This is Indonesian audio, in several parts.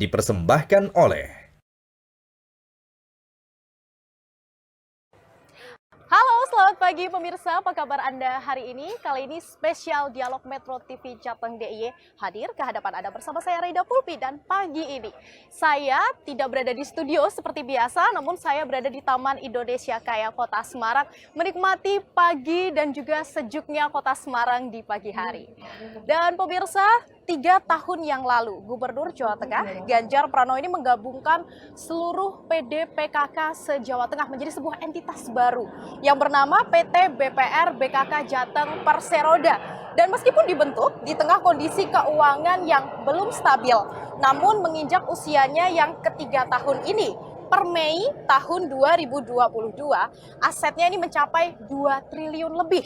dipersembahkan oleh Halo, selamat pagi pemirsa. Apa kabar Anda hari ini? Kali ini spesial Dialog Metro TV Jateng DIY hadir ke hadapan Anda bersama saya Rida Pulpi, dan pagi ini saya tidak berada di studio seperti biasa, namun saya berada di Taman Indonesia Kaya Kota Semarang menikmati pagi dan juga sejuknya Kota Semarang di pagi hari. Dan pemirsa, 3 tahun yang lalu, Gubernur Jawa Tengah Ganjar Pranowo ini menggabungkan seluruh PD PKK se-Jawa Tengah menjadi sebuah entitas baru yang bernama PT BPR BKK Jateng Perseroda. Dan meskipun dibentuk di tengah kondisi keuangan yang belum stabil, namun menginjak usianya yang ketiga tahun ini, per Mei tahun 2022, asetnya ini mencapai 2 triliun lebih.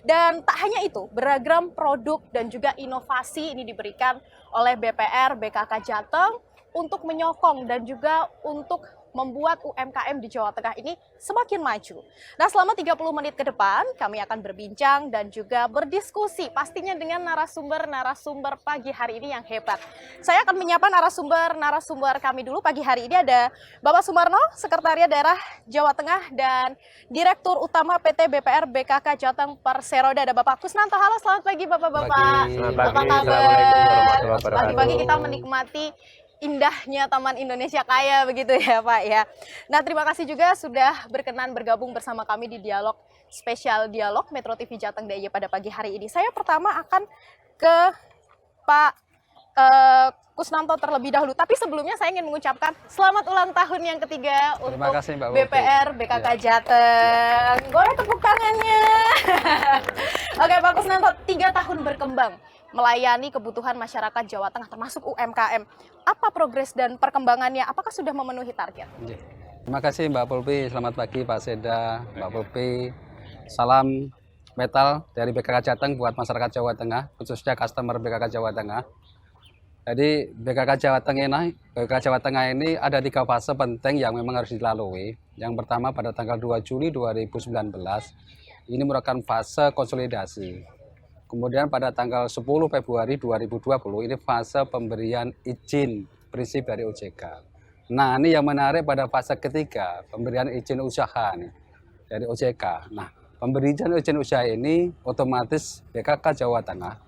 Dan tak hanya itu, beragam produk dan juga inovasi ini diberikan oleh BPR BKK Jateng untuk menyokong dan juga untuk membuat UMKM di Jawa Tengah ini semakin maju. Nah, selama 30 menit ke depan, kami akan berbincang dan juga berdiskusi pastinya dengan narasumber-narasumber pagi hari ini yang hebat. Saya akan menyapa narasumber kami dulu pagi hari ini. Ada Bapak Sumarno, Sekretariat Daerah Jawa Tengah dan Direktur Utama PT BPR BKK Jateng Perseroda. Ada Bapak Kusnanto. Halo, selamat pagi Bapak-Bapak. Apa kabar? Pagi-pagi kita menikmati indahnya Taman Indonesia Kaya begitu ya Pak ya. Nah, terima kasih juga sudah berkenan bergabung bersama kami di dialog spesial Dialog Metro TV Jateng DIY pada pagi hari ini. Saya pertama akan ke Pak Kusnanto terlebih dahulu. Tapi sebelumnya saya ingin mengucapkan selamat ulang tahun yang ketiga untuk kasih, Mbak BPR BKK Jateng. Boleh tepuk tangannya. Oke Pak Kusnanto, 3 tahun berkembang melayani kebutuhan masyarakat Jawa Tengah termasuk UMKM. Apa progres dan perkembangannya? Apakah sudah memenuhi target? Terima kasih Mbak Pulpi, selamat pagi Pak Seda, Mbak Pulpi. Salam metal dari BKK Jateng buat masyarakat Jawa Tengah, khususnya customer BKK Jawa Tengah. Jadi BKK Jawa Tengah ini ada 3 fase penting yang memang harus dilalui. Yang pertama pada tanggal 2 Juli 2019, ini merupakan fase konsolidasi. Kemudian pada tanggal 10 Februari 2020 ini fase pemberian izin prinsip dari OJK. Nah, ini yang menarik pada fase ketiga, pemberian izin usaha nih dari OJK. Nah, pemberian izin usaha ini otomatis BKK Jawa Tengah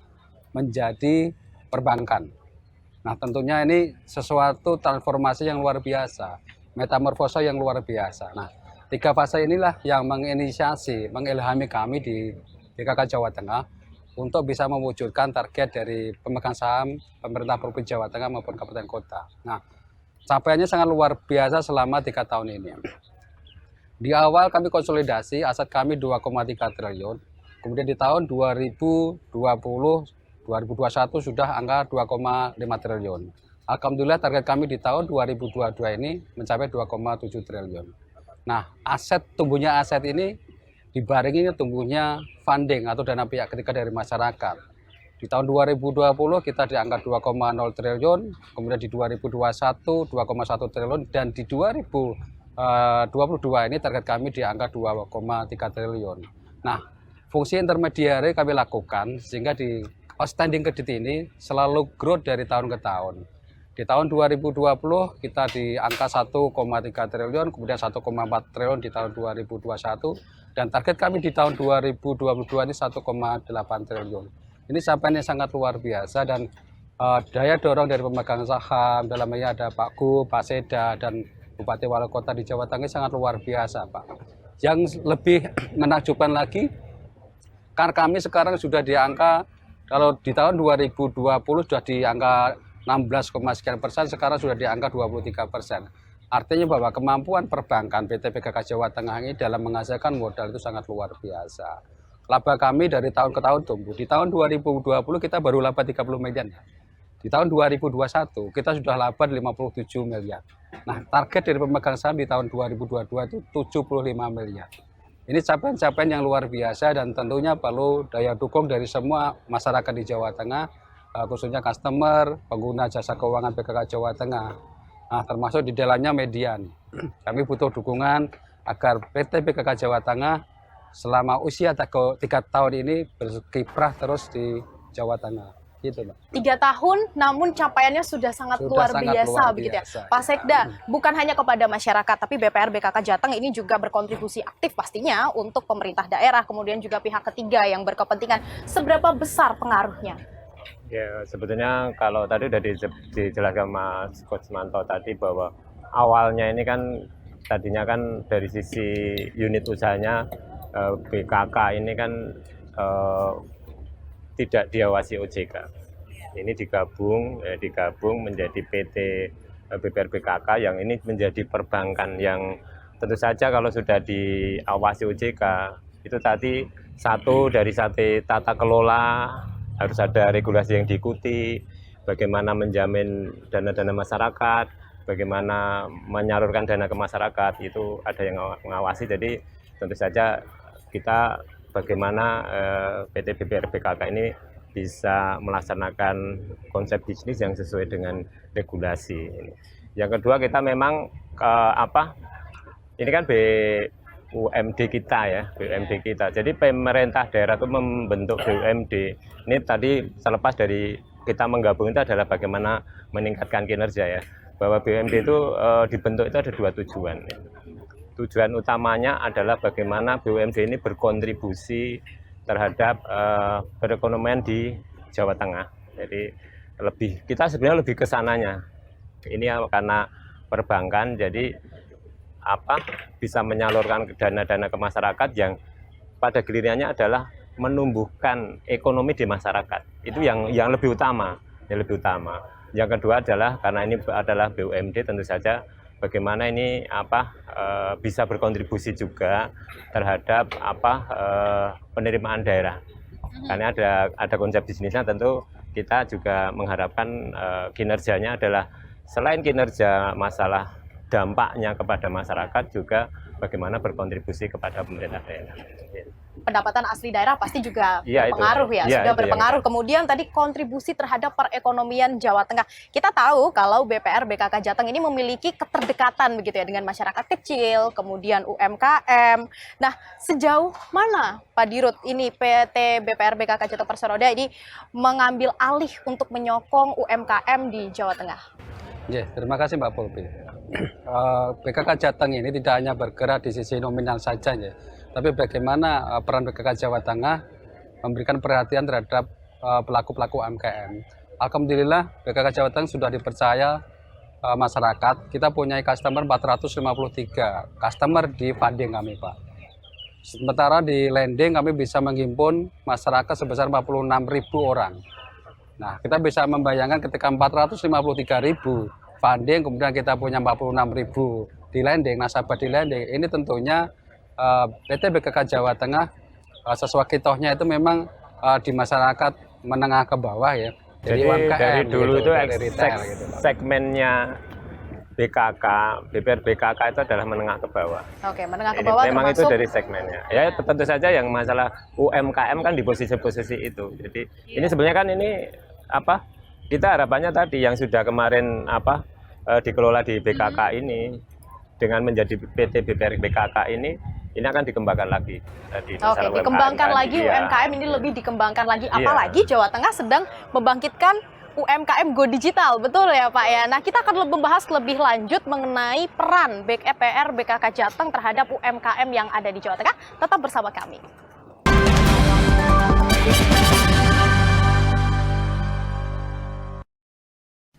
menjadi perbankan. Nah, tentunya ini sesuatu transformasi yang luar biasa, metamorfosa yang luar biasa. Nah, 3 fase inilah yang menginisiasi, mengilhami kami di BKK Jawa Tengah untuk bisa mewujudkan target dari pemegang saham pemerintah Provinsi Jawa Tengah maupun kabupaten kota. Nah, capaiannya sangat luar biasa selama 3 tahun ini. Di awal kami konsolidasi, aset kami 2,3 triliun. Kemudian di tahun 2021 sudah angka 2,5 triliun. Alhamdulillah target kami di tahun 2022 ini mencapai 2,7 triliun. Nah, tumbuhnya aset ini dibarengi tumbuhnya funding atau dana pihak ketiga dari masyarakat. Di tahun 2020 kita di angka 2,0 triliun, kemudian di 2021 2,1 triliun, dan di 2022 ini target kami di angka 2,3 triliun. Nah, fungsi intermediari kami lakukan sehingga di outstanding kredit ini selalu growth dari tahun ke tahun. Di tahun 2020 kita di angka 1,3 triliun, kemudian 1,4 triliun di tahun 2021, dan target kami di tahun 2022 ini 1,8 triliun. Ini capaiannya sangat luar biasa, dan daya dorong dari pemegang saham, dalamnya ada Pak Gu, Pak Seda, dan Bupati Wali Kota di Jawa Tengah sangat luar biasa, Pak. Yang lebih menakjubkan lagi, karena kami sekarang sudah di angka, kalau di tahun 2020 sudah di angka 16,sekian%, sekarang sudah di angka 23%. Artinya bahwa kemampuan perbankan PT BKK Jawa Tengah ini dalam menghasilkan modal itu sangat luar biasa. Laba kami dari tahun ke tahun tumbuh. Di tahun 2020 kita baru laba 30 miliar. Di tahun 2021 kita sudah laba 57 miliar. Nah, target dari pemegang saham di tahun 2022 itu 75 miliar. Ini capaian-capaian yang luar biasa, dan tentunya perlu daya dukung dari semua masyarakat di Jawa Tengah, khususnya customer, pengguna jasa keuangan BKK Jawa Tengah. Nah, termasuk di dalamnya media nih. Kami butuh dukungan agar PT BKK Jawa Tengah selama usia 3 tahun ini berkiprah terus di Jawa Tengah. Gitu, Mbak. 3 tahun, namun capaiannya sudah sangat luar biasa begitu ya. Pak Sekda, bukan hanya kepada masyarakat, tapi BPR BKK Jateng ini juga berkontribusi aktif pastinya untuk pemerintah daerah, kemudian juga pihak ketiga yang berkepentingan. Seberapa besar pengaruhnya? Ya, sebetulnya kalau tadi udah dijelaskan Mas Coach Manto tadi bahwa awalnya ini kan tadinya kan dari sisi unit usahanya BKK ini kan tidak diawasi OJK. Ini digabung menjadi PT BPR BKK yang ini menjadi perbankan yang tentu saja kalau sudah diawasi OJK itu tadi satu dari tata kelola harus ada regulasi yang diikuti, bagaimana menjamin dana-dana masyarakat, bagaimana menyalurkan dana ke masyarakat itu ada yang mengawasi. Jadi tentu saja kita bagaimana PT BPR BKK ini bisa melaksanakan konsep bisnis yang sesuai dengan regulasi. Yang kedua kita memang ini kan BUMD kita ya, BUMD kita. Jadi pemerintah daerah itu membentuk BUMD. Ini tadi selepas dari kita menggabung itu adalah bagaimana meningkatkan kinerja ya. Bahwa BUMD itu dibentuk itu ada 2 tujuan. Tujuan utamanya adalah bagaimana BUMD ini berkontribusi terhadap perekonomian di Jawa Tengah. Jadi kita sebenarnya lebih ke sananya. Ini karena perbankan jadi bisa menyalurkan dana-dana ke masyarakat yang pada gilirannya adalah menumbuhkan ekonomi di masyarakat. Itu yang lebih utama, Yang kedua adalah karena ini adalah BUMD tentu saja bagaimana ini bisa berkontribusi juga terhadap penerimaan daerah. Karena ada konsep bisnisnya tentu kita juga mengharapkan kinerjanya adalah selain kinerja masalah dampaknya kepada masyarakat juga bagaimana berkontribusi kepada pemerintah daerah. Pendapatan asli daerah pasti juga ya, berpengaruh ya, sudah berpengaruh. Kemudian tadi kontribusi terhadap perekonomian Jawa Tengah. Kita tahu kalau BPR BKK Jateng ini memiliki keterdekat begitu ya dengan masyarakat kecil, kemudian UMKM. Nah, sejauh mana Pak Dirut ini PT BPR BKK Jateng Perseroda ini mengambil alih untuk menyokong UMKM di Jawa Tengah? Ya, terima kasih Mbak Pulpi. BKK Jateng ini tidak hanya bergerak di sisi nominal saja ya, tapi bagaimana peran BKK Jawa Tengah memberikan perhatian terhadap pelaku-pelaku UMKM. Alhamdulillah BKK Jawa Tengah sudah dipercaya masyarakat. Kita punya customer 453 customer di funding kami Pak. Sementara di lending kami bisa menghimpun masyarakat sebesar 46.000 orang. Nah, kita bisa membayangkan ketika 453.000 funding, kemudian kita punya 46.000 di lending, nasabah di lending, ini tentunya PT BKK Jawa Tengah sesuai kitohnya itu memang di masyarakat menengah ke bawah ya. Jadi UMKM, dari dulu gitu, itu dari retail, gitu. segmennya BKK, BPR BKK itu adalah menengah ke bawah. Oke, menengah ke bawah memang termasuk... itu dari segmennya. Ya tentu saja yang masalah UMKM kan di posisi-posisi itu. Jadi ini sebenarnya kan ini kita harapannya tadi yang sudah kemarin dikelola di BKK ini dengan menjadi PT BPR BKK ini akan dikembangkan lagi. Oke, dikembangkan lagi UMKM ini lebih dikembangkan lagi. Apalagi Jawa Tengah sedang membangkitkan UMKM Go Digital, betul ya Pak ya. Nah, kita akan membahas lebih lanjut mengenai peran BPR BKK Jateng terhadap UMKM yang ada di Jawa Tengah. Tetap bersama kami.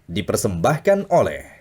Dipersembahkan oleh